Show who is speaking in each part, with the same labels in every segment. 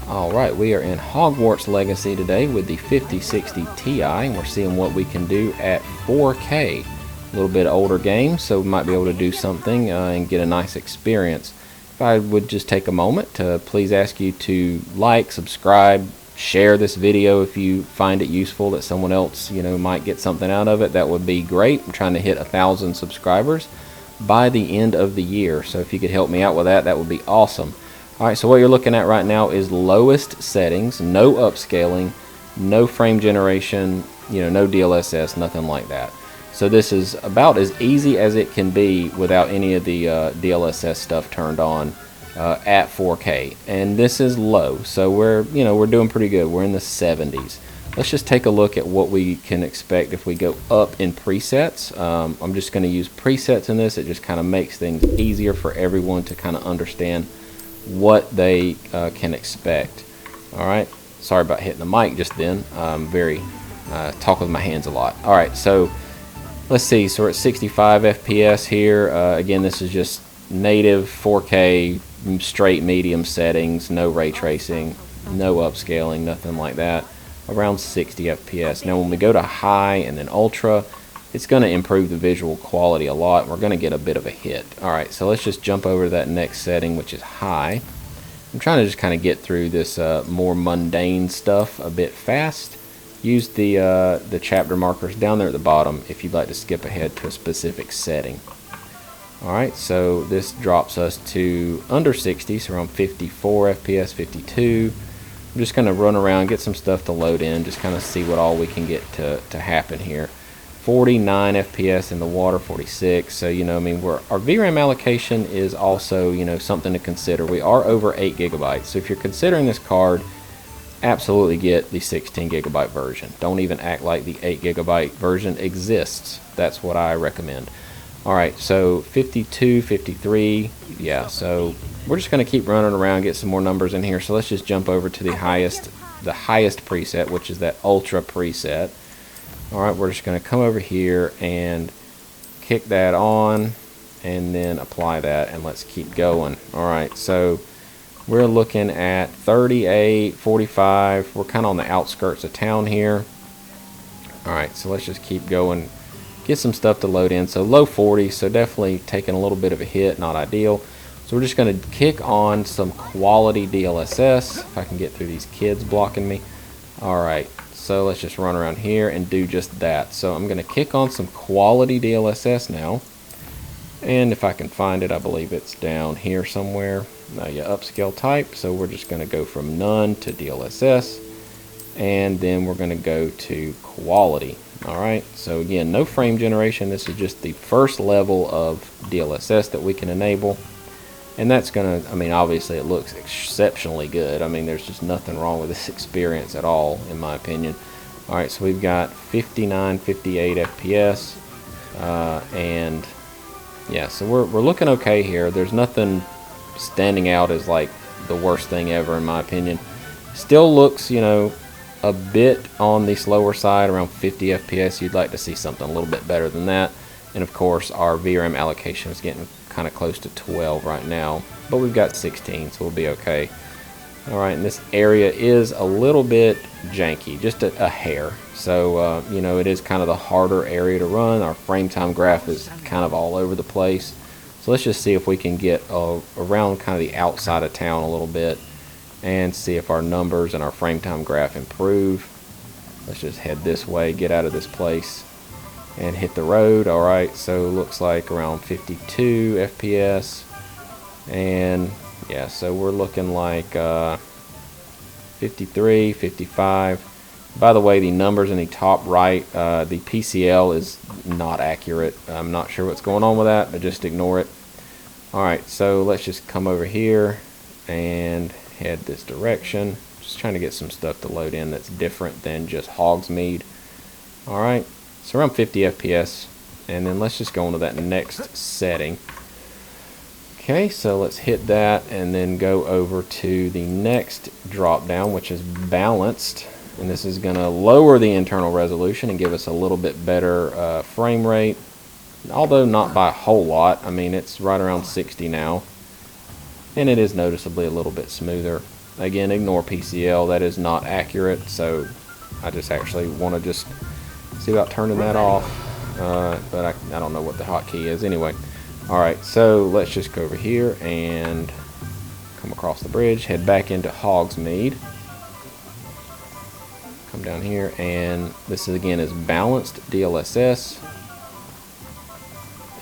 Speaker 1: Alright, we are in Hogwarts Legacy today with the 5060 Ti, and we're seeing what we can do at 4K. A little bit older game, so we might be able to do something and get a nice experience. If I would just take a moment to please ask you to like, subscribe, share this video if you find it useful, that someone else might get something out of it. That would be great. I'm trying to hit 1,000 subscribers by the end of the year, so if you could help me out with that, that would be awesome. Alright, so what you're looking at right now is lowest settings, no upscaling, no frame generation, no DLSS, nothing like that. So this is about as easy as it can be without any of the DLSS stuff turned on at 4K. And this is low, so we're doing pretty good. We're in the 70s. Let's just take a look at what we can expect if we go up in presets. I'm just going to use presets in this. It just kind of makes things easier for everyone to kind of understand what they can expect. Alright, sorry about hitting the mic just then. I'm talk with my hands a lot. Alright, so let's see, so we're at 65 FPS here. Again, this is just native 4K straight medium settings, no ray tracing, no upscaling, nothing like that. Around 60 FPS. Now when we go to high and then ultra, it's going to improve the visual quality a lot. We're going to get a bit of a hit. Alright, so let's just jump over to that next setting, which is high. I'm trying to just kind of get through this more mundane stuff a bit fast. Use the chapter markers down there at the bottom if you'd like to skip ahead to a specific setting. Alright, so this drops us to under 60, so around 54 FPS, 52. I'm just going to run around, get some stuff to load in, just kind of see what all we can get to happen here. 49 FPS in the water, 46. So our VRAM allocation is also something to consider. We are over 8 gigabytes. So if you're considering this card, absolutely get the 16 gigabyte version. Don't even act like the 8 gigabyte version exists. That's what I recommend. Alright, so 52, 53. Yeah, so we're just going to keep running around, get some more numbers in here. So let's just jump over to the highest preset, which is that ultra preset. Alright, we're just going to come over here and kick that on and then apply that, and let's keep going. Alright, so we're looking at 38, 45. We're kind of on the outskirts of town here. Alright, so let's just keep going. Get some stuff to load in. So low 40s, so definitely taking a little bit of a hit, not ideal. So we're just going to kick on some quality DLSS. If I can get through these kids blocking me. Alright. So let's just run around here and do just that. So I'm going to kick on some quality DLSS now. And if I can find it, I believe it's down here somewhere. Yeah, upscale type. So we're just going to go from none to DLSS. And then we're going to go to quality. Alright, so again, no frame generation. This is just the first level of DLSS that we can enable. And that's going to, obviously it looks exceptionally good. There's just nothing wrong with this experience at all, in my opinion. Alright, so we've got 59, 58 FPS. And yeah, so we're looking okay here. There's nothing standing out as like the worst thing ever, in my opinion. Still looks, a bit on the slower side, around 50 FPS. You'd like to see something a little bit better than that. And of course, our VRAM allocation is getting kind of close to 12 right now, but we've got 16, so we'll be okay. Alright, and this area is a little bit janky, just a hair. So, it is kind of the harder area to run. Our frame time graph is kind of all over the place. So let's just see if we can get around kind of the outside of town a little bit and see if our numbers and our frame time graph improve. Let's just head this way, get out of this place, and hit the road. Alright, so looks like around 52 FPS. And yeah, so we're looking like 53, 55. By the way, the numbers in the top right, the PCL is not accurate. I'm not sure what's going on with that, but just ignore it. Alright, so let's just come over here and head this direction. Just trying to get some stuff to load in that's different than just Hogsmeade. Alright, so around 50 FPS, and then let's just go into that next setting. Okay, so let's hit that and then go over to the next drop down, which is balanced, and this is going to lower the internal resolution and give us a little bit better frame rate, although not by a whole lot. It's right around 60 now, and it is noticeably a little bit smoother. again, ignore PCL. That is not accurate. So I just actually want to just see about turning that off. But I don't know what the hotkey is anyway. Alright, so let's just go over here and come across the bridge, head back into Hogsmeade. Come down here, and this is again is balanced DLSS.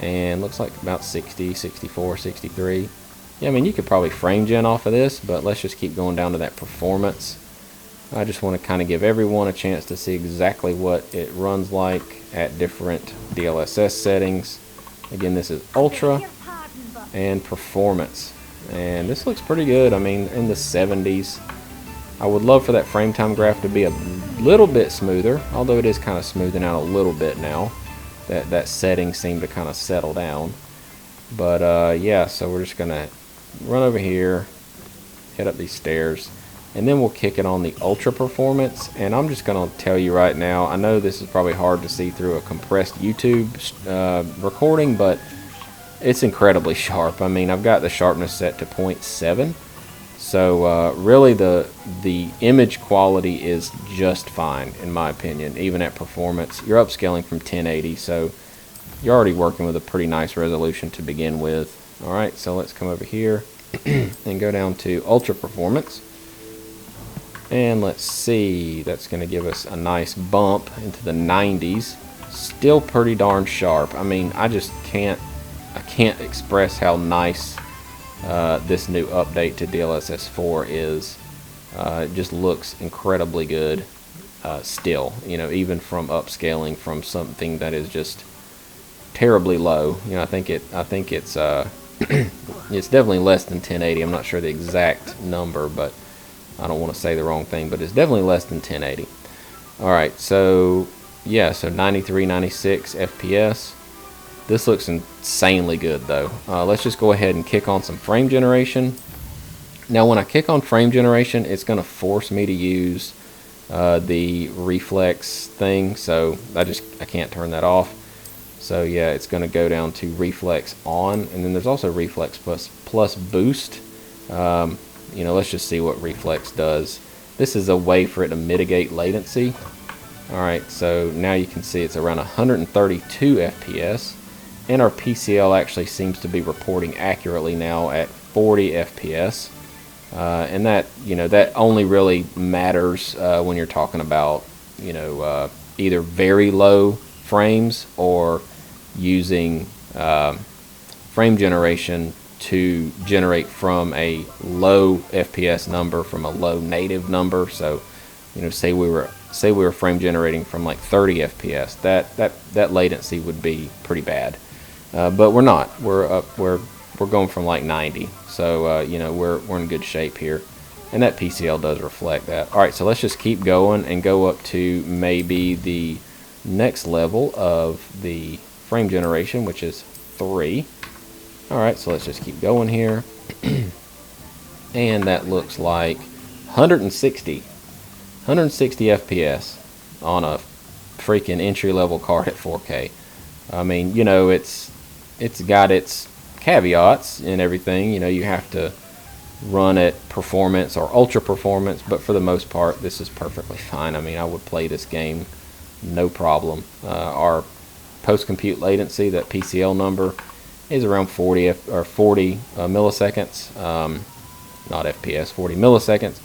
Speaker 1: And looks like about 60, 64, 63. Yeah, I mean, you could probably frame gen off of this, but let's just keep going down to that performance. I just want to kind of give everyone a chance to see exactly what it runs like at different DLSS settings. Again, this is Ultra and Performance. And this looks pretty good. I mean, in the 70s. I would love for that frame time graph to be a little bit smoother, although it is kind of smoothing out a little bit now. That setting seemed to kind of settle down. But yeah, so we're just going to run over here, head up these stairs, and then we'll kick it on the Ultra Performance. And I'm just going to tell you right now, I know this is probably hard to see through a compressed YouTube recording, but it's incredibly sharp. I mean, I've got the sharpness set to 0.7, so really the image quality is just fine in my opinion, even at performance. You're upscaling from 1080, so you're already working with a pretty nice resolution to begin with. Alright, so let's come over here and go down to Ultra Performance. And let's see, that's going to give us a nice bump into the 90s. Still pretty darn sharp. I mean, I can't express how nice this new update to DLSS 4 is. It just looks incredibly good still, you know, even from upscaling from something that is just terribly low. You know, I think it's it's definitely less than 1080. I'm not sure the exact number, but I don't want to say the wrong thing, but it's definitely less than 1080. Alright, so yeah, so 93, 96 FPS. This looks insanely good though. Let's just go ahead and kick on some frame generation. Now when I kick on frame generation, it's going to force me to use the reflex thing, so I can't turn that off. So yeah, it's going to go down to reflex on, and then there's also reflex plus boost. You know, let's just see what reflex does. This is a way for it to mitigate latency. Alright, so now you can see it's around 132 FPS, and our PCL actually seems to be reporting accurately now at 40 FPS. And that, you know, that only really matters when you're talking about, you know, either very low frames or using frame generation to generate from a low FPS number from a low native number. So, you know, say we were frame generating from like 30 FPS, that latency would be pretty bad. But we're not. We're going from like 90. So you know, we're in good shape here, and that PCL does reflect that. All right, so let's just keep going and go up to maybe the next level of the frame generation, which is 3. Alright, so let's just keep going here. And that looks like 160 FPS on a freaking entry-level card at 4K. I mean, you know, it's got its caveats and everything. You know, you have to run at performance or ultra performance, but for the most part, this is perfectly fine. I mean, I would play this game no problem. Our post-compute latency, that PCL number, is around 40 milliseconds, not FPS, 40 milliseconds,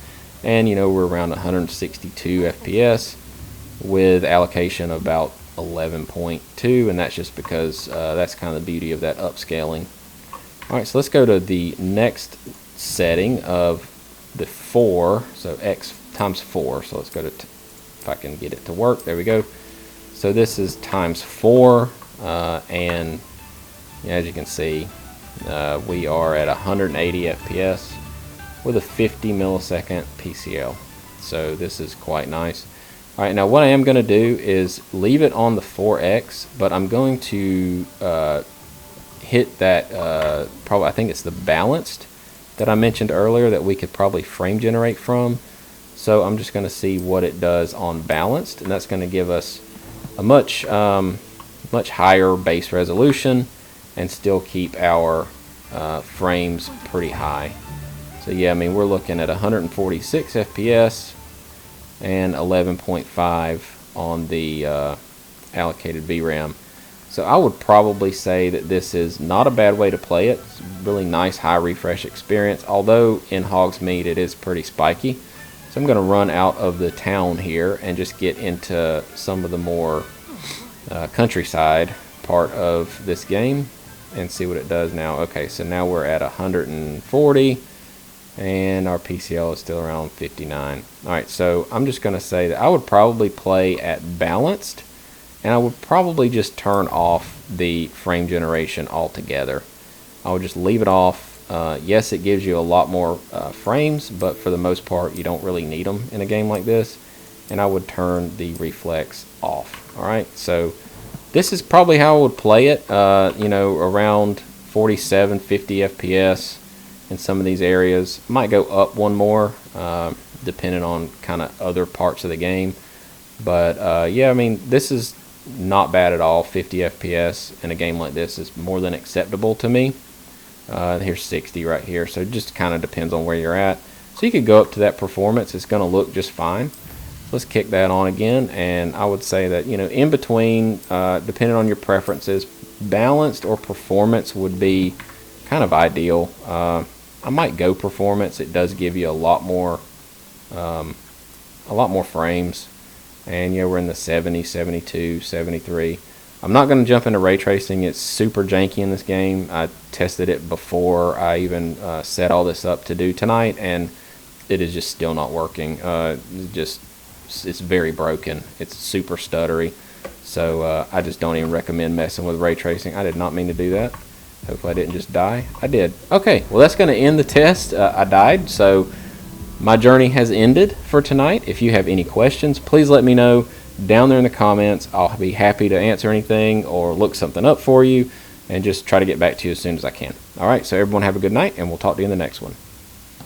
Speaker 1: and you know, we're around 162 FPS with allocation of about 11.2, and that's just because that's kind of the beauty of that upscaling. Alright, so let's go to the next setting of the 4, so x times 4, so let's go to, if I can get it to work, there we go. So this is times 4, and as you can see, we are at 180 FPS with a 50 millisecond PCL. So this is quite nice. Alright, now what I am going to do is leave it on the 4X, but I'm going to hit that, probably, I think it's the balanced that I mentioned earlier that we could probably frame generate from. So I'm just going to see what it does on balanced, and that's going to give us a much higher base resolution and still keep our frames pretty high. So yeah, I mean, we're looking at 146 FPS and 11.5 on the allocated VRAM. So I would probably say that this is not a bad way to play it. It's a really nice high refresh experience, although in Hogsmeade it is pretty spiky. So I'm going to run out of the town here and just get into some of the more countryside part of this game and see what it does now. Okay, so now we're at 140 and our PCL is still around 59. Alright, so I'm just going to say that I would probably play at balanced, and I would probably just turn off the frame generation altogether. I would just leave it off. Yes, it gives you a lot more frames, but for the most part you don't really need them in a game like this. And I would turn the reflex off. Alright, so this is probably how I would play it, you know, around 47, 50 FPS in some of these areas. Might go up one more, depending on kind of other parts of the game. But yeah, I mean, this is not bad at all. 50 FPS in a game like this is more than acceptable to me. Here's 60 right here, so it just kind of depends on where you're at. So you could go up to that performance. It's going to look just fine. Let's kick that on again, and I would say that, you know, in between, depending on your preferences, balanced or performance would be kind of ideal. I might go performance. It does give you a lot more frames, and you know, we're in the 70, 72, 73. I'm not going to jump into ray tracing. It's super janky in this game. I tested it before I even set all this up to do tonight, and it is just still not working. It's very broken. It's super stuttery. So I just don't even recommend messing with ray tracing. I did not mean to do that. Hopefully I didn't just die. I did. Okay, well that's going to end the test. I died, so my journey has ended for tonight. If you have any questions, please let me know down there in the comments. I'll be happy to answer anything or look something up for you and just try to get back to you as soon as I can. Alright, so everyone have a good night, and we'll talk to you in the next one.